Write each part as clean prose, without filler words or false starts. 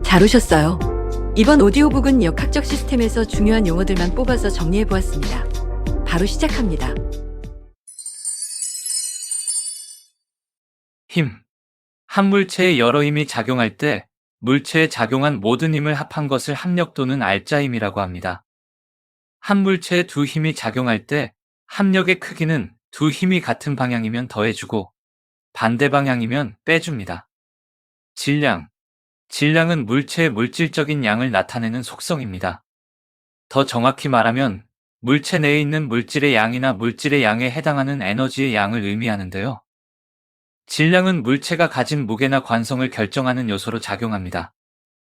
잘 오셨어요. 이번 오디오북은 역학적 시스템에서 중요한 용어들만 뽑아서 정리해 보았습니다. 바로 시작합니다. 힘. 한 물체에 여러 힘이 작용할 때 물체에 작용한 모든 힘을 합한 것을 합력 또는 알짜힘이라고 합니다. 한 물체에 두 힘이 작용할 때 합력의 크기는 두 힘이 같은 방향이면 더해주고 반대 방향이면 빼줍니다. 질량. 질량은 물체의 물질적인 양을 나타내는 속성입니다. 더 정확히 말하면 물체 내에 있는 물질의 양이나 물질의 양에 해당하는 에너지의 양을 의미하는데요. 질량은 물체가 가진 무게나 관성을 결정하는 요소로 작용합니다.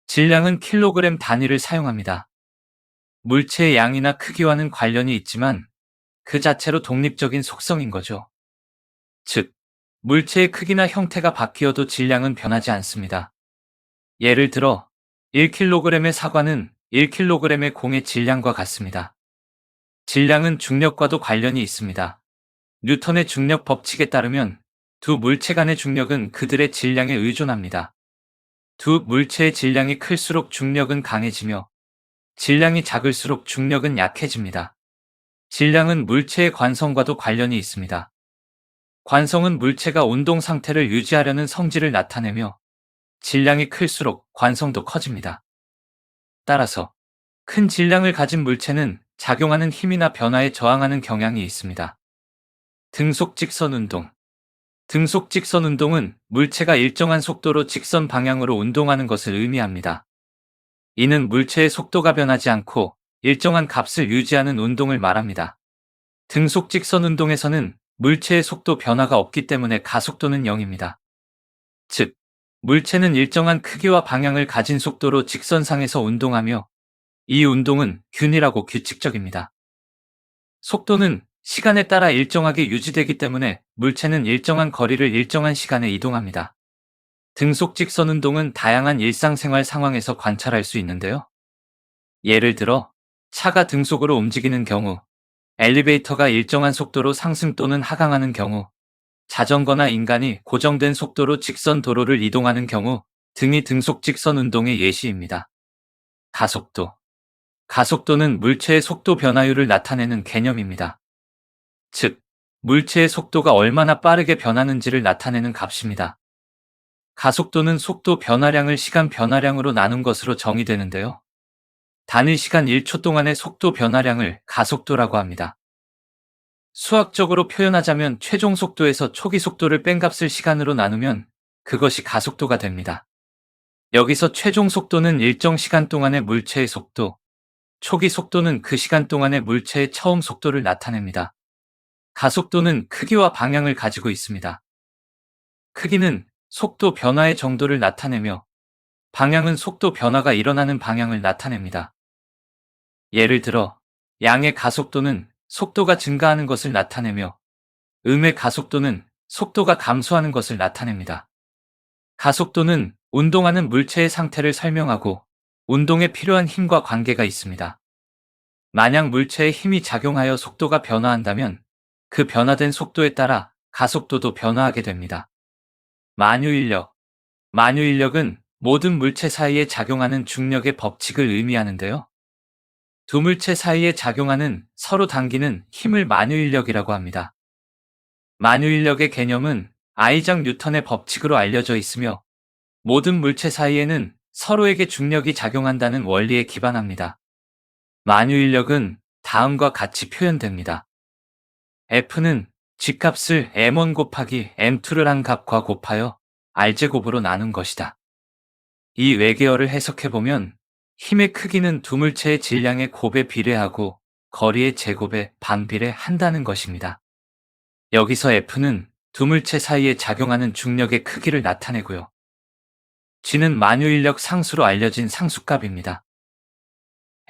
질량은 킬로그램 단위를 사용합니다. 물체의 양이나 크기와는 관련이 있지만 그 자체로 독립적인 속성인 거죠. 즉, 물체의 크기나 형태가 바뀌어도 질량은 변하지 않습니다. 예를 들어 1kg의 사과는 1kg의 공의 질량과 같습니다. 질량은 중력과도 관련이 있습니다. 뉴턴의 중력 법칙에 따르면 두 물체 간의 중력은 그들의 질량에 의존합니다. 두 물체의 질량이 클수록 중력은 강해지며 질량이 작을수록 중력은 약해집니다. 질량은 물체의 관성과도 관련이 있습니다. 관성은 물체가 운동 상태를 유지하려는 성질을 나타내며 질량이 클수록 관성도 커집니다. 따라서 큰 질량을 가진 물체는 작용하는 힘이나 변화에 저항하는 경향이 있습니다. 등속 직선 운동. 등속 직선 운동은 물체가 일정한 속도로 직선 방향으로 운동하는 것을 의미합니다. 이는 물체의 속도가 변하지 않고 일정한 값을 유지하는 운동을 말합니다. 등속 직선 운동에서는 물체의 속도 변화가 없기 때문에 가속도는 0입니다. 즉, 물체는 일정한 크기와 방향을 가진 속도로 직선상에서 운동하며 이 운동은 균일하고 규칙적입니다. 속도는 시간에 따라 일정하게 유지되기 때문에 물체는 일정한 거리를 일정한 시간에 이동합니다. 등속 직선 운동은 다양한 일상생활 상황에서 관찰할 수 있는데요. 예를 들어, 차가 등속으로 움직이는 경우, 엘리베이터가 일정한 속도로 상승 또는 하강하는 경우, 자전거나 인간이 고정된 속도로 직선 도로를 이동하는 경우 등이 등속 직선 운동의 예시입니다. 가속도. 가속도는 물체의 속도 변화율을 나타내는 개념입니다. 즉, 물체의 속도가 얼마나 빠르게 변하는지를 나타내는 값입니다. 가속도는 속도 변화량을 시간 변화량으로 나눈 것으로 정의되는데요. 단위 시간 1초 동안의 속도 변화량을 가속도라고 합니다. 수학적으로 표현하자면 최종 속도에서 초기 속도를 뺀 값을 시간으로 나누면 그것이 가속도가 됩니다. 여기서 최종 속도는 일정 시간 동안의 물체의 속도, 초기 속도는 그 시간 동안의 물체의 처음 속도를 나타냅니다. 가속도는 크기와 방향을 가지고 있습니다. 크기는 속도 변화의 정도를 나타내며 방향은 속도 변화가 일어나는 방향을 나타냅니다. 예를 들어, 양의 가속도는 속도가 증가하는 것을 나타내며 음의 가속도는 속도가 감소하는 것을 나타냅니다. 가속도는 운동하는 물체의 상태를 설명하고 운동에 필요한 힘과 관계가 있습니다. 만약 물체에 힘이 작용하여 속도가 변화한다면 그 변화된 속도에 따라 가속도도 변화하게 됩니다. 만유인력. 만유인력은 모든 물체 사이에 작용하는 중력의 법칙을 의미하는데요. 두 물체 사이에 작용하는 서로 당기는 힘을 만유인력이라고 합니다. 만유인력의 개념은 아이작 뉴턴의 법칙으로 알려져 있으며 모든 물체 사이에는 서로에게 중력이 작용한다는 원리에 기반합니다. 만유인력은 다음과 같이 표현됩니다. F는 G값을 M1 곱하기 M2를 한 값과 곱하여 R제곱으로 나눈 것이다. 이 외계어를 해석해보면 힘의 크기는 두 물체의 질량의 곱에 비례하고 거리의 제곱에 반비례한다는 것입니다. 여기서 F는 두 물체 사이에 작용하는 중력의 크기를 나타내고요. G는 만유인력 상수로 알려진 상수값입니다.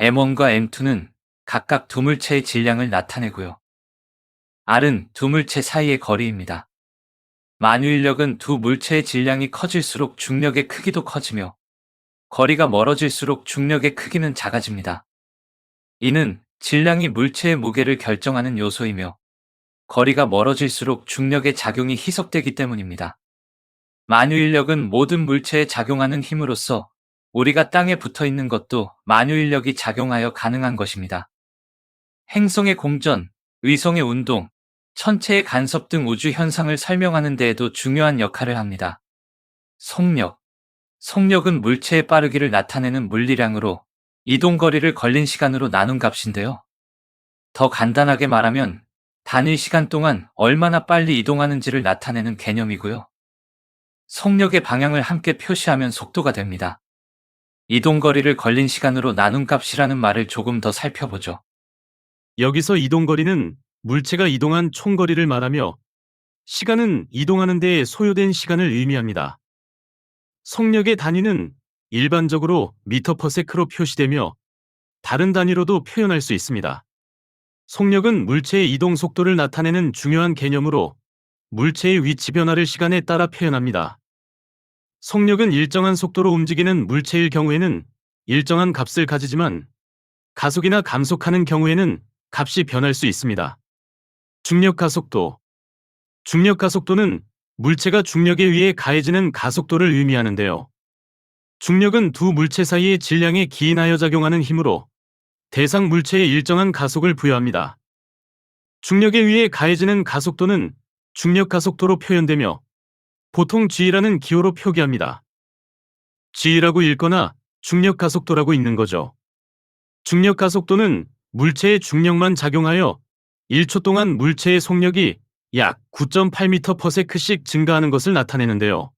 M1과 M2는 각각 두 물체의 질량을 나타내고요. R은 두 물체 사이의 거리입니다. 만유인력은 두 물체의 질량이 커질수록 중력의 크기도 커지며 거리가 멀어질수록 중력의 크기는 작아집니다. 이는 질량이 물체의 무게를 결정하는 요소이며 거리가 멀어질수록 중력의 작용이 희석되기 때문입니다. 만유인력은 모든 물체에 작용하는 힘으로서 우리가 땅에 붙어 있는 것도 만유인력이 작용하여 가능한 것입니다. 행성의 공전, 의성의 운동, 천체의 간섭 등 우주 현상을 설명하는 데에도 중요한 역할을 합니다. 속력. 속력은 물체의 빠르기를 나타내는 물리량으로 이동거리를 걸린 시간으로 나눈 값인데요. 더 간단하게 말하면 단위 시간 동안 얼마나 빨리 이동하는지를 나타내는 개념이고요. 속력의 방향을 함께 표시하면 속도가 됩니다. 이동거리를 걸린 시간으로 나눈 값이라는 말을 조금 더 살펴보죠. 여기서 이동거리는 물체가 이동한 총거리를 말하며 시간은 이동하는 데에 소요된 시간을 의미합니다. 속력의 단위는 일반적으로 미터/세크로 표시되며 다른 단위로도 표현할 수 있습니다. 속력은 물체의 이동 속도를 나타내는 중요한 개념으로 물체의 위치 변화를 시간에 따라 표현합니다. 속력은 일정한 속도로 움직이는 물체일 경우에는 일정한 값을 가지지만 가속이나 감속하는 경우에는 값이 변할 수 있습니다. 중력 가속도. 중력 가속도는 물체가 중력에 의해 가해지는 가속도를 의미하는데요. 중력은 두 물체 사이의 질량에 기인하여 작용하는 힘으로 대상 물체에 일정한 가속을 부여합니다. 중력에 의해 가해지는 가속도는 중력 가속도로 표현되며 보통 g라는 기호로 표기합니다. g라고 읽거나 중력 가속도라고 읽는 거죠. 중력 가속도는 물체의 중력만 작용하여 1초 동안 물체의 속력이 약 9.8m/s씩 증가하는 것을 나타내는데요.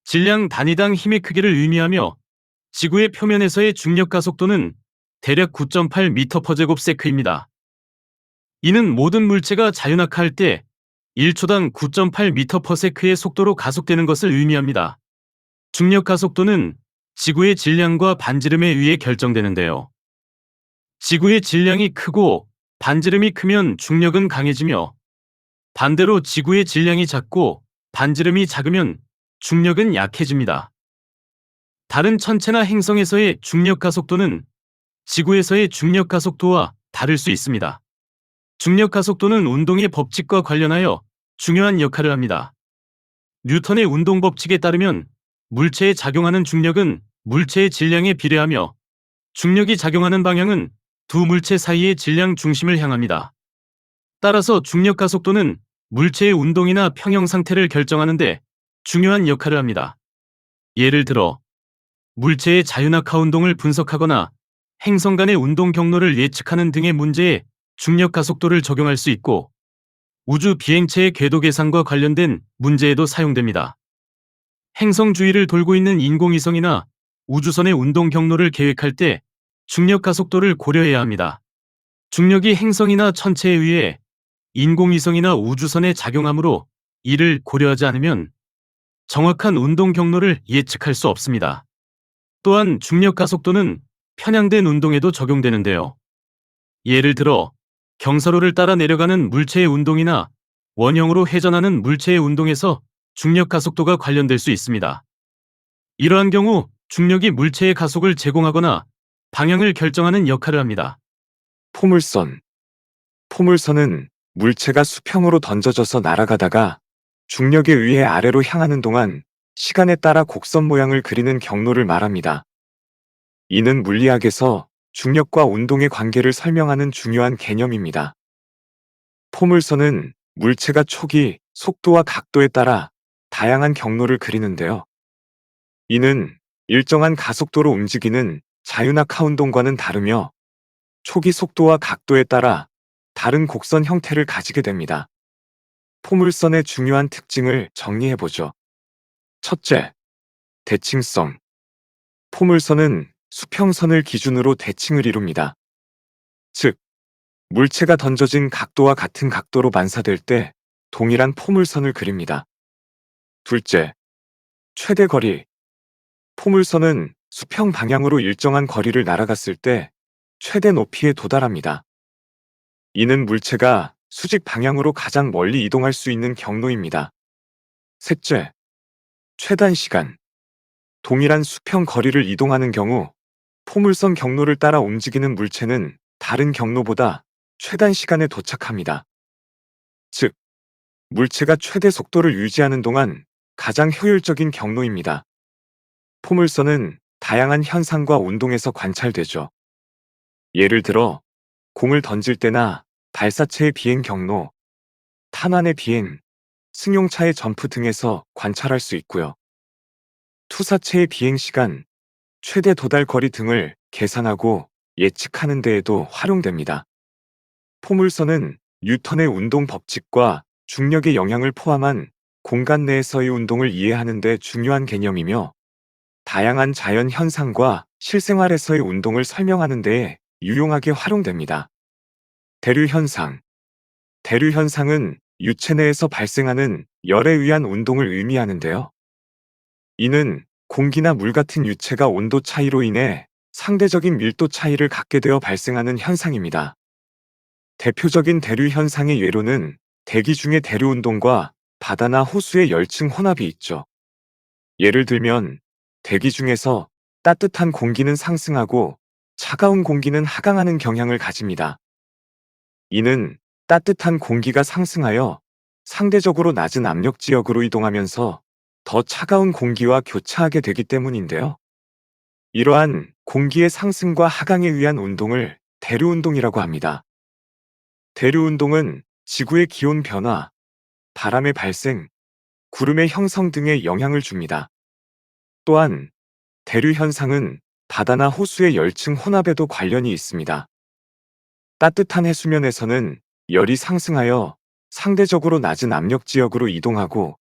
질량 단위당 힘의 크기를 의미하며 지구의 표면에서의 중력 가속도는 대략 9.8m/s입니다. 이는 모든 물체가 자유낙하할 때 1초당 9.8m/s의 속도로 가속되는 것을 의미합니다. 중력 가속도는 지구의 질량과 반지름에 의해 결정되는데요. 지구의 질량이 크고 반지름이 크면 중력은 강해지며 반대로 지구의 질량이 작고 반지름이 작으면 중력은 약해집니다. 다른 천체나 행성에서의 중력 가속도는 지구에서의 중력 가속도와 다를 수 있습니다. 중력 가속도는 운동의 법칙과 관련하여 중요한 역할을 합니다. 뉴턴의 운동 법칙에 따르면 물체에 작용하는 중력은 물체의 질량에 비례하며 중력이 작용하는 방향은 두 물체 사이의 질량 중심을 향합니다. 따라서 중력 가속도는 물체의 운동이나 평형 상태를 결정하는데 중요한 역할을 합니다. 예를 들어 물체의 자유낙하 운동을 분석하거나 행성 간의 운동 경로를 예측하는 등의 문제에 중력 가속도를 적용할 수 있고 우주 비행체의 궤도 계산과 관련된 문제에도 사용됩니다. 행성 주위를 돌고 있는 인공위성이나 우주선의 운동 경로를 계획할 때 중력 가속도를 고려해야 합니다. 중력이 행성이나 천체에 의해 인공위성이나 우주선에 작용하므로 이를 고려하지 않으면 정확한 운동 경로를 예측할 수 없습니다. 또한 중력 가속도는 편향된 운동에도 적용되는데요. 예를 들어 경사로를 따라 내려가는 물체의 운동이나 원형으로 회전하는 물체의 운동에서 중력 가속도가 관련될 수 있습니다. 이러한 경우 중력이 물체의 가속을 제공하거나 방향을 결정하는 역할을 합니다. 포물선. 포물선은 물체가 수평으로 던져져서 날아가다가 중력에 의해 아래로 향하는 동안 시간에 따라 곡선 모양을 그리는 경로를 말합니다. 이는 물리학에서 중력과 운동의 관계를 설명하는 중요한 개념입니다. 포물선은 물체가 초기, 속도와 각도에 따라 다양한 경로를 그리는데요. 이는 일정한 가속도로 움직이는 자유낙하 운동과는 다르며 초기 속도와 각도에 따라 다른 곡선 형태를 가지게 됩니다. 포물선의 중요한 특징을 정리해보죠. 첫째, 대칭성. 포물선은 수평선을 기준으로 대칭을 이룹니다. 즉, 물체가 던져진 각도와 같은 각도로 반사될 때 동일한 포물선을 그립니다. 둘째, 최대 거리. 포물선은 수평 방향으로 일정한 거리를 날아갔을 때 최대 높이에 도달합니다. 이는 물체가 수직 방향으로 가장 멀리 이동할 수 있는 경로입니다. 셋째, 최단 시간. 동일한 수평 거리를 이동하는 경우 포물선 경로를 따라 움직이는 물체는 다른 경로보다 최단 시간에 도착합니다. 즉, 물체가 최대 속도를 유지하는 동안 가장 효율적인 경로입니다. 포물선은 다양한 현상과 운동에서 관찰되죠. 예를 들어 공을 던질 때나 발사체의 비행 경로, 탄환의 비행, 승용차의 점프 등에서 관찰할 수 있고요. 투사체의 비행 시간, 최대 도달 거리 등을 계산하고 예측하는 데에도 활용됩니다. 포물선은 뉴턴의 운동 법칙과 중력의 영향을 포함한 공간 내에서의 운동을 이해하는 데 중요한 개념이며 다양한 자연 현상과 실생활에서의 운동을 설명하는 데에 유용하게 활용됩니다. 대류 현상. 대류 현상은 유체 내에서 발생하는 열에 의한 운동을 의미하는데요. 이는 공기나 물 같은 유체가 온도 차이로 인해 상대적인 밀도 차이를 갖게 되어 발생하는 현상입니다. 대표적인 대류 현상의 예로는 대기 중의 대류 운동과 바다나 호수의 열층 혼합이 있죠. 예를 들면 대기 중에서 따뜻한 공기는 상승하고 차가운 공기는 하강하는 경향을 가집니다. 이는 따뜻한 공기가 상승하여 상대적으로 낮은 압력 지역으로 이동하면서 더 차가운 공기와 교차하게 되기 때문인데요. 이러한 공기의 상승과 하강에 의한 운동을 대류 운동이라고 합니다. 대류 운동은 지구의 기온 변화, 바람의 발생, 구름의 형성 등에 영향을 줍니다. 또한 대류 현상은 바다나 호수의 열층 혼합에도 관련이 있습니다. 따뜻한 해수면에서는 열이 상승하여 상대적으로 낮은 압력 지역으로 이동하고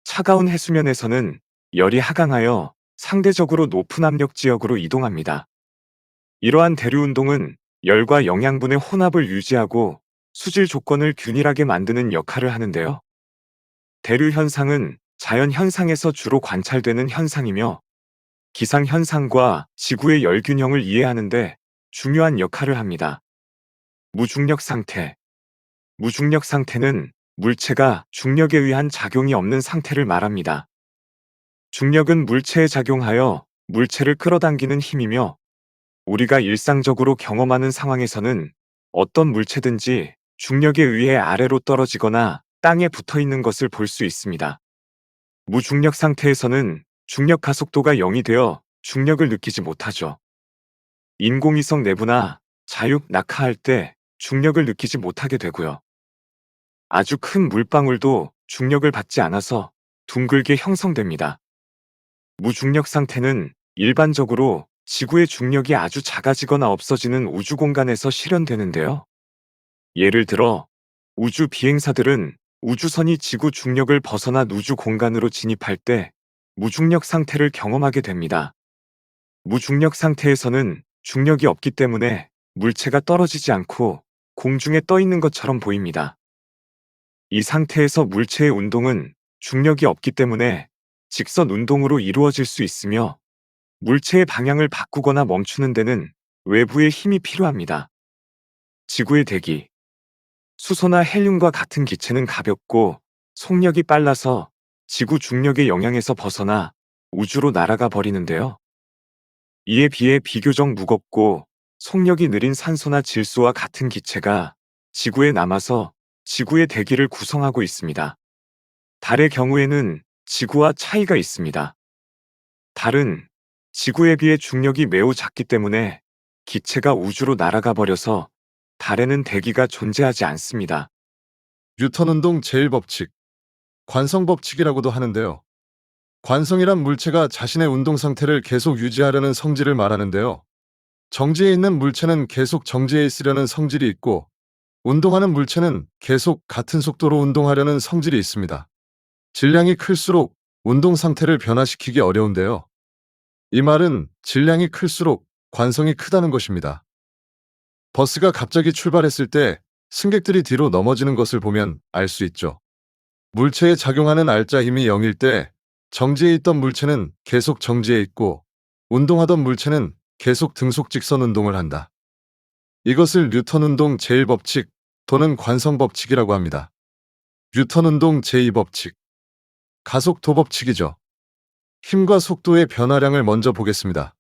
차가운 해수면에서는 열이 하강하여 상대적으로 높은 압력 지역으로 이동합니다. 이러한 대류 운동은 열과 영양분의 혼합을 유지하고 수질 조건을 균일하게 만드는 역할을 하는데요. 대류 현상은 자연 현상에서 주로 관찰되는 현상이며 기상 현상과 지구의 열 균형을 이해하는 데 중요한 역할을 합니다. 무중력 상태. 무중력 상태는 물체가 중력에 의한 작용이 없는 상태를 말합니다. 중력은 물체에 작용하여 물체를 끌어당기는 힘이며 우리가 일상적으로 경험하는 상황에서는 어떤 물체든지 중력에 의해 아래로 떨어지거나 땅에 붙어 있는 것을 볼 수 있습니다. 무중력 상태에서는 중력 가속도가 0이 되어 중력을 느끼지 못하죠. 인공위성 내부나 자육 낙하할 때 중력을 느끼지 못하게 되고요. 아주 큰 물방울도 중력을 받지 않아서 둥글게 형성됩니다. 무중력 상태는 일반적으로 지구의 중력이 아주 작아지거나 없어지는 우주 공간에서 실현되는데요. 예를 들어 우주 비행사들은 우주선이 지구 중력을 벗어나 우주 공간으로 진입할 때 무중력 상태를 경험하게 됩니다. 무중력 상태에서는 중력이 없기 때문에 물체가 떨어지지 않고 공중에 떠 있는 것처럼 보입니다. 이 상태에서 물체의 운동은 중력이 없기 때문에 직선 운동으로 이루어질 수 있으며 물체의 방향을 바꾸거나 멈추는 데는 외부의 힘이 필요합니다. 지구의 대기. 수소나 헬륨과 같은 기체는 가볍고 속력이 빨라서 지구 중력의 영향에서 벗어나 우주로 날아가 버리는데요. 이에 비해 비교적 무겁고 속력이 느린 산소나 질소와 같은 기체가 지구에 남아서 지구의 대기를 구성하고 있습니다. 달의 경우에는 지구와 차이가 있습니다. 달은 지구에 비해 중력이 매우 작기 때문에 기체가 우주로 날아가 버려서 달에는 대기가 존재하지 않습니다. 뉴턴 운동 제1법칙, 관성법칙이라고도 하는데요. 관성이란 물체가 자신의 운동 상태를 계속 유지하려는 성질을 말하는데요. 정지해 있는 물체는 계속 정지해 있으려는 성질이 있고, 운동하는 물체는 계속 같은 속도로 운동하려는 성질이 있습니다. 질량이 클수록 운동 상태를 변화시키기 어려운데요. 이 말은 질량이 클수록 관성이 크다는 것입니다. 버스가 갑자기 출발했을 때 승객들이 뒤로 넘어지는 것을 보면 알 수 있죠. 물체에 작용하는 알짜 힘이 0일 때 정지해 있던 물체는 계속 정지해 있고 운동하던 물체는 계속 등속 직선 운동을 한다. 이것을 뉴턴 운동 제1법칙 또는 관성법칙이라고 합니다. 뉴턴 운동 제2법칙, 가속도 법칙이죠. 힘과 속도의 변화량을 먼저 보겠습니다.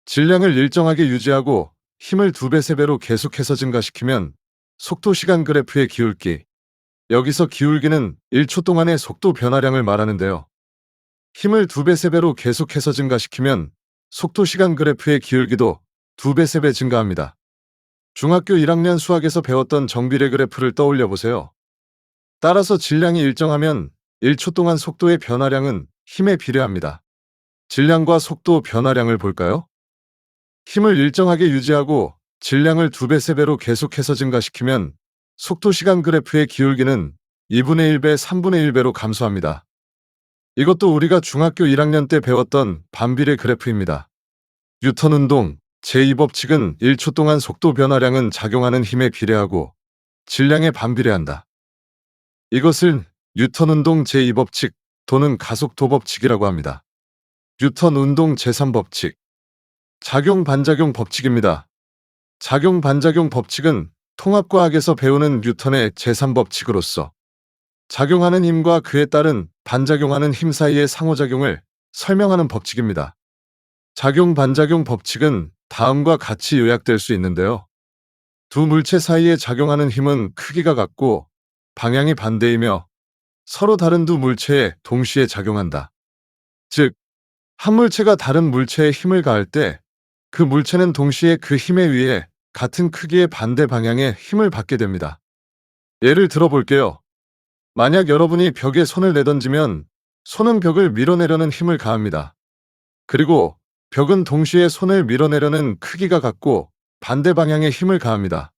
질량을 일정하게 유지하고 힘을 2배, 3배로 계속해서 증가시키면 속도 시간 그래프의 기울기, 여기서 기울기는 1초 동안의 속도 변화량을 말하는데요. 힘을 2배, 3배로 계속해서 증가시키면 속도 시간 그래프의 기울기도 2배, 3배 증가합니다. 중학교 1학년 수학에서 배웠던 정비례 그래프를 떠올려 보세요. 따라서 질량이 일정하면 1초 동안 속도의 변화량은 힘에 비례합니다. 질량과 속도 변화량을 볼까요? 힘을 일정하게 유지하고 질량을 2배, 3배로 계속해서 증가시키면 속도 시간 그래프의 기울기는 2분의 1배, 3분의 1배로 감소합니다. 이것도 우리가 중학교 1학년 때 배웠던 반비례 그래프입니다. 뉴턴 운동 제2법칙은 1초 동안 속도 변화량은 작용하는 힘에 비례하고 질량에 반비례한다. 이것을 뉴턴 운동 제2법칙 또는 가속도 법칙이라고 합니다. 뉴턴 운동 제3법칙 작용 반작용 법칙입니다. 작용 반작용 법칙은 통합과학에서 배우는 뉴턴의 제3법칙으로서 작용하는 힘과 그에 따른 반작용하는 힘 사이의 상호작용을 설명하는 법칙입니다. 작용 반작용 법칙은 다음과 같이 요약될 수 있는데요. 두 물체 사이에 작용하는 힘은 크기가 같고 방향이 반대이며 서로 다른 두 물체에 동시에 작용한다. 즉, 한 물체가 다른 물체에 힘을 가할 때 그 물체는 동시에 그 힘에 의해 같은 크기의 반대 방향의 힘을 받게 됩니다. 예를 들어 볼게요. 만약 여러분이 벽에 손을 내던지면 손은 벽을 밀어내려는 힘을 가합니다. 그리고 벽은 동시에 손을 밀어내려는 크기가 같고 반대 방향의 힘을 가합니다.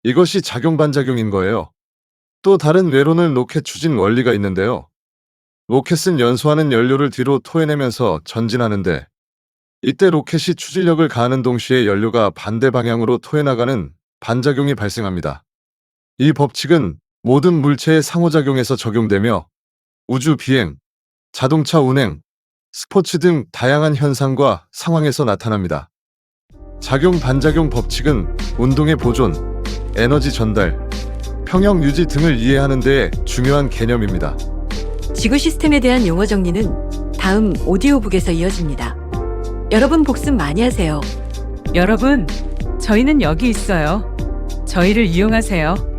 이것이 작용 반작용인 거예요. 또 다른 외론을 로켓 추진 원리가 있는데요. 로켓은 연소하는 연료를 뒤로 토해내면서 전진하는데 이때 로켓이 추진력을 가하는 동시에 연료가 반대 방향으로 토해나가는 반작용이 발생합니다. 이 법칙은 모든 물체의 상호작용에서 적용되며 우주 비행, 자동차 운행, 스포츠 등 다양한 현상과 상황에서 나타납니다. 작용 반작용 법칙은 운동의 보존, 에너지 전달, 평형 유지 등을 이해하는 데 중요한 개념입니다. 지구 시스템에 대한 용어 정리는 다음 오디오북에서 이어집니다. 여러분 복습 많이 하세요. 여러분, 저희는 여기 있어요. 저희를 이용하세요.